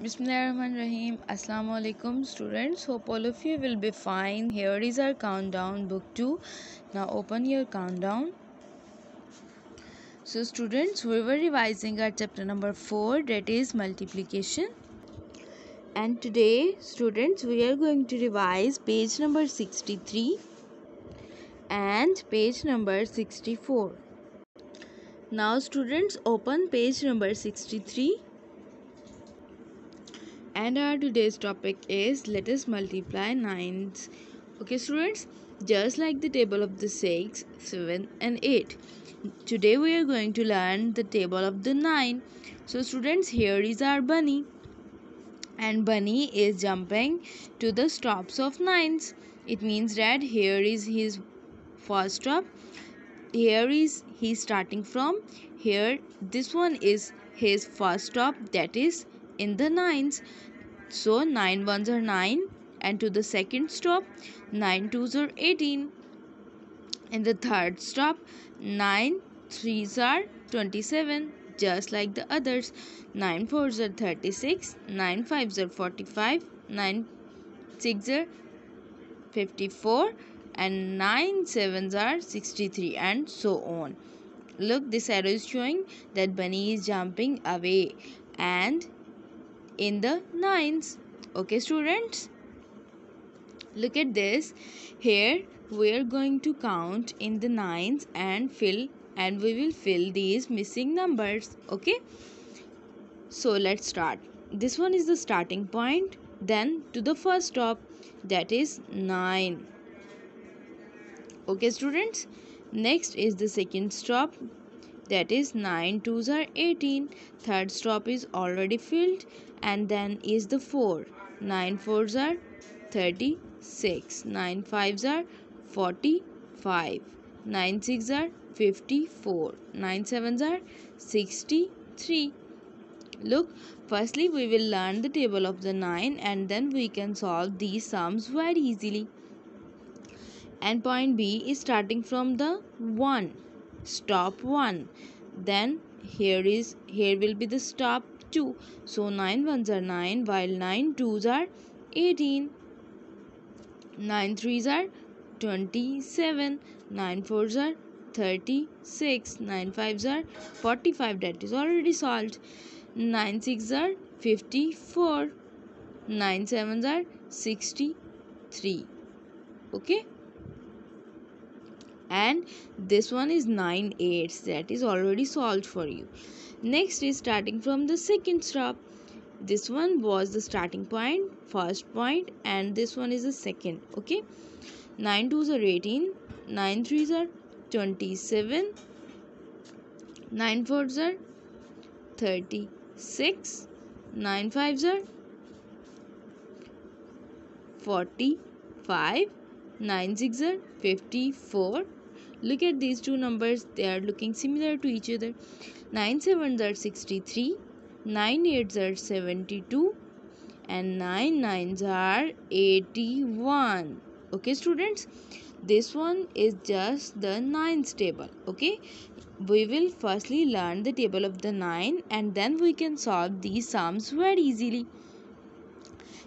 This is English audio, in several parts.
Bismillahirrahmanirrahim. Assalamu alaikum students. Hope all of you will be fine. Here is our countdown book 2. Now open your countdown. So students, we were revising our chapter number 4, that is multiplication. And today students, we are going to revise page number 63 and page number 64. Now students, open page number 63. And our today's topic is let us multiply nines. Okay students, just like the table of the 6, 7 and 8, today we are going to learn the table of the 9. So students, here is our bunny, and bunny is jumping to the stops of nines. It means that here is his first stop, here is he starting from, here this one is his first stop, that is in the nines. So 9 ones are 9, and to the second stop 9 twos are 18, and the third stop 9 threes are 27, just like the others. 9 fours are 36, 9 fives are 45, 9 six are 54, and 9 sevens are 63, and so on. Look, this arrow is showing that bunny is jumping away and in the nines. Okay students, look at this. Here we are going to count in the nines and we will fill these missing numbers. Okay, so let's start. This one is the starting point, then to the first stop, that is 9. Okay students, next is the second stop, that is 9 twos are 18. Third stop is already filled, and then is the 4. 9 fours are 36, 9 fives are 45, 9 six are 54, 9 sevens are 63. Look, firstly we will learn the table of the 9, and then we can solve these sums very easily. And point B is starting from the 1, stop 1, then here will be the stop 2. So 9 ones are 9, while 9 twos are 18, 9 threes are 27, 9 fours are 36, 9 fives are 45, that is already solved. 9 six are 54, 9 sevens are 63. Okay, and this one is 9 eighths, that is already solved for you. Next is starting from the second stop. This one was the starting point, first point, and this one is the second. Okay, 9 twos are 18, 9 threes are 27, 9 fours are 36, 9 fives are 45, 9 six are 54. Look at these two numbers, they are looking similar to each other. 9 sevens are 63, 9 eights are 72, and 9 nines are 81. Okay students, this one is just the nines table. Okay, we will firstly learn the table of the 9, and then we can solve these sums very easily.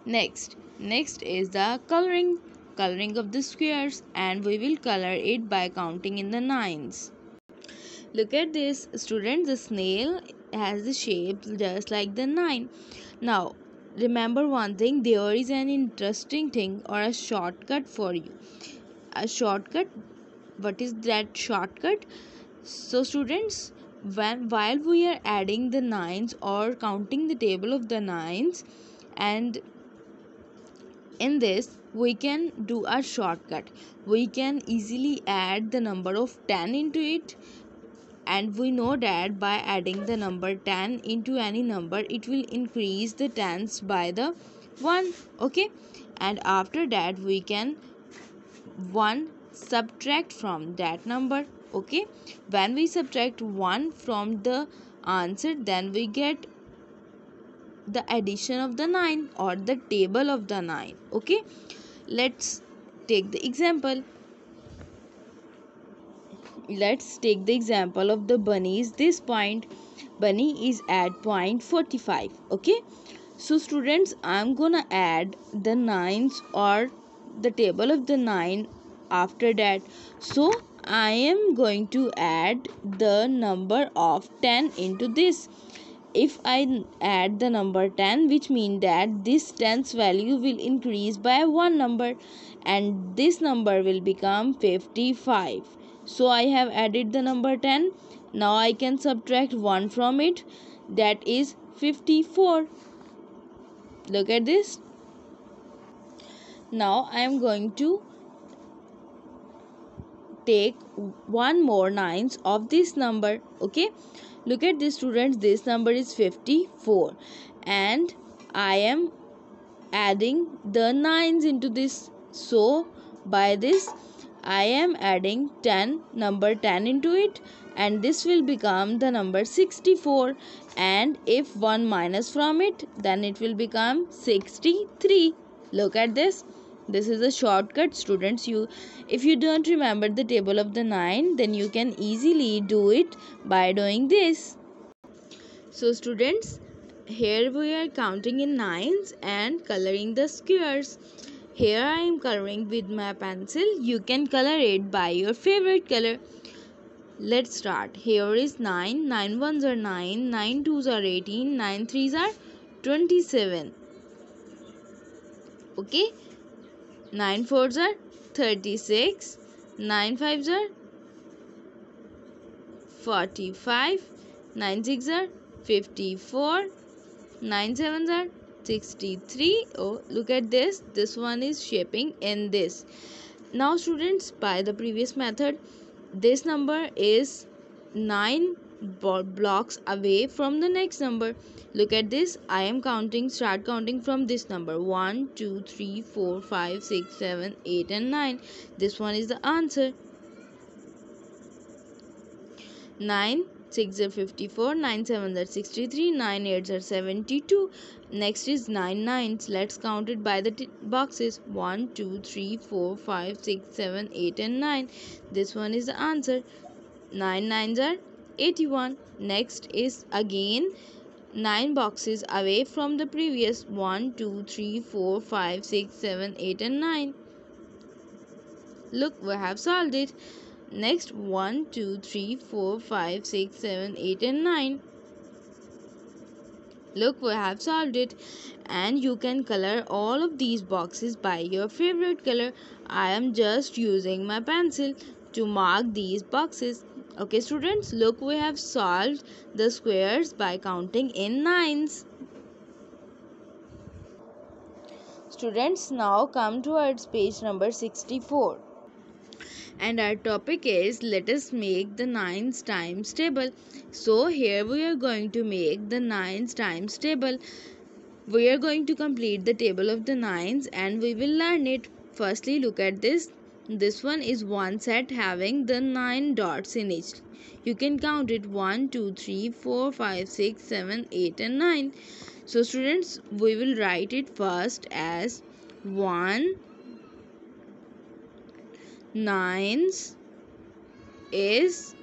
Next is the coloring of the squares, and we will color it by counting in the nines. Look at this students, the snail has the shape just like the 9. Now remember one thing, there is an interesting thing or a shortcut for you. A shortcut, what is that shortcut? So students, while we are adding the nines or counting the table of the nines, and in this we can do a shortcut. We can easily add the number of 10 into it, and we know that by adding the number 10 into any number, it will increase the tens by the 1. Okay, and after that we can 1 subtract from that number. Okay, when we subtract 1 from the answer, then we get the addition of the 9 or the table of the 9. Okay, let's take the example. Let's take the example of the bunny is this point. Bunny is at point 45. Okay, So students, I'm gonna add the nines or the table of the 9 after that. So I am going to add the number of 10 into this. If I add the number 10, which means that this 10's value will increase by one number and this number will become 55. So I have added the number 10. Now I can subtract 1 from it, that is 54. Look at this. Now I am going to take one more nines of this number. Okay, look at this students, this number is 54 and I am adding the nines into this. So by this I am adding 10, number 10 into it, and this will become the number 64, and if 1 minus from it, then it will become 63. Look at this. This is a shortcut students. If you don't remember the table of the 9, then you can easily do it by doing this. So students, here we are counting in nines and coloring the squares. Here I am coloring with my pencil. You can color it by your favorite color. Let's start. Here is 9. 9 ones are 9. 9 twos are 18. 9 threes are 27. Okay. 9 fours are 36. 9 fives are 45. 9 six are 54. 9 sevens are 63. Oh, look at this. This one is shaping in this. Now students, by the previous method, this number is 9 blocks away from the next number. Look at this. I am start counting from this number. 1, 2, 3, 4, 5, 6, 7, 8 and 9. This one is the answer. 9 6 are 54, 9 7 are 63, 9 8 are 72. Next is 9 nines. Let's count it by the boxes. 1, 2, 3, 4, 5, 6, 7, 8 and 9. This one is the answer. 9 nines are 81. Next is again 9 boxes away from the previous. 1, 2, 3, 4, 5, 6, 7, 8 and 9. Look, we have solved it. Next 1, 2, 3, 4, 5, 6, 7, 8 and 9. Look, we have solved it. And you can color all of these boxes by your favorite color. I am just using my pencil to mark these boxes. Okay students, look, we have solved the squares by counting in nines. Students, now come towards page number 64. And our topic is, let us make the nines times table. So here we are going to make the nines times table. We are going to complete the table of the nines and we will learn it. Firstly, look at this. This one is one set having the 9 dots in it. You can count it 1, 2, 3, 4, 5, 6, 7, 8 and 9. So students, we will write it first as 1 nines is,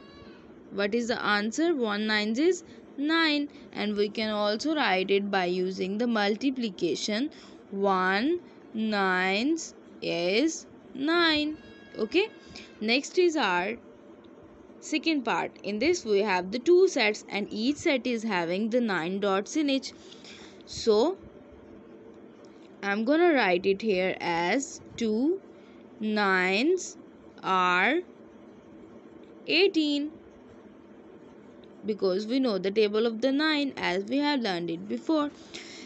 what is the answer? 1 nines is 9, and we can also write it by using the multiplication. 1 nines is 9. Okay, next is our second part. In this we have the two sets and each set is having the 9 dots in it. So I'm gonna write it here as 2 nines are 18, because we know the table of the 9 as we have learned it before.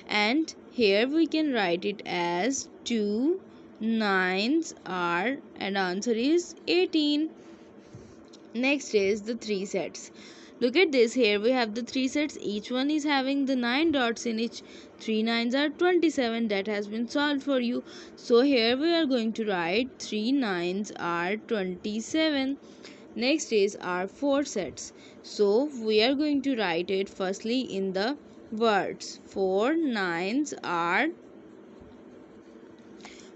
And here we can write it as 2 nines are, and answer is 18. Next is the three sets. Look at this. Here we have the three sets. Each one is having the 9 dots in each. 3 nines are 27. That has been solved for you. So here we are going to write 3 nines are 27. Next is our 4 sets. So we are going to write it firstly in the words. 4 nines are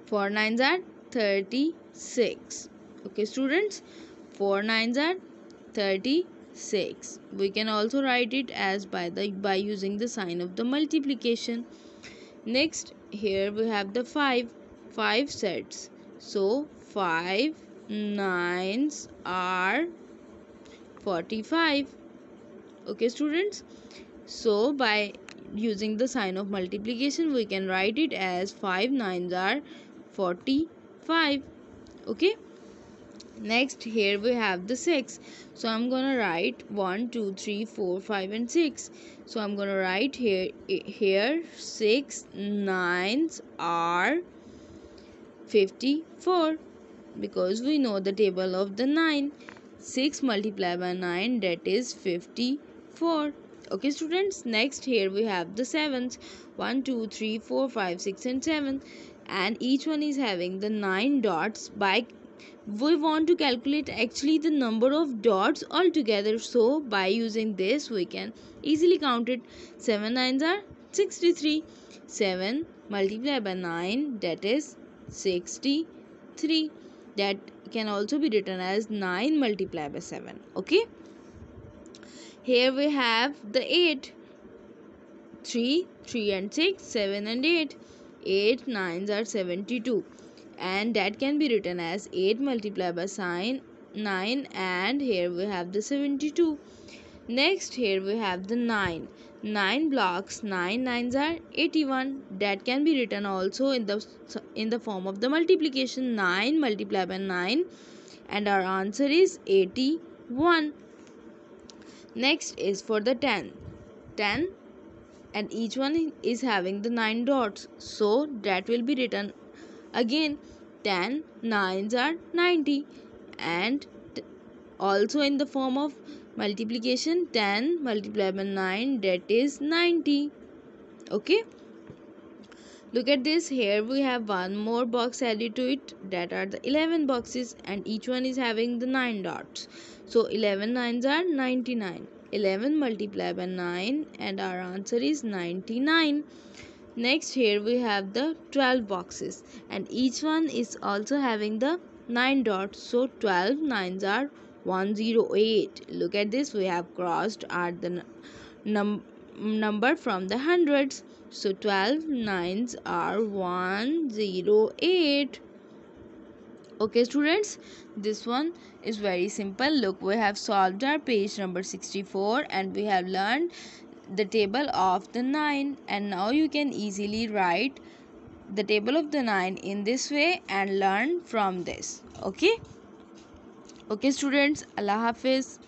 36. Okay students, 4 nines are 36. 6. We can also write it as by using the sign of the multiplication. Next, here we have the 5 sets. So 5 nines are 45. Okay students, so by using the sign of multiplication we can write it as 5 nines are 45. Okay, next here we have the 6. So I'm gonna write 1 2 3 4 5 and 6. So I'm gonna write here 6 nines are 54, because we know the table of the 9. 6 multiplied by 9, that is 54. Okay students, next here we have the 7s. 1 2 3 4 5 6 and 7, and each one is having the 9 dots. By we want to calculate actually the number of dots altogether, so by using this we can easily count it. 7 nines are 63. 7 multiplied by 9, that is 63. That can also be written as 9 multiplied by 7. Okay, here we have the 8. 3 and 6, 7 and 8. 8 nines are 72, and that can be written as 8 multiplied by 9, and here we have the 72. Next, here we have the 9. 9 blocks, 9 nines are 81. That can be written also in the form of the multiplication. 9 multiplied by 9, and our answer is 81. Next is for the 10. 10, and each one is having the 9 dots, so that will be written again. 10 nines are 90, and also in the form of multiplication. 10 multiplied by 9, that is 90. Okay, look at this. Here we have one more box added to it, that are the 11 boxes, and each one is having the 9 dots. So 11 nines are 99. 11 multiplied by 9, and our answer is 99. Next, here we have the 12 boxes, and each one is also having the 9 dots. So 12 nines are 108. Look at this, we have crossed at the number from the hundreds. So 12 nines are 108. Okay students, this one is very simple. Look, we have solved our page number 64, and we have learned the table of the 9, and now you can easily write the table of the 9 in this way and learn from this. Okay, students, Allah Hafiz.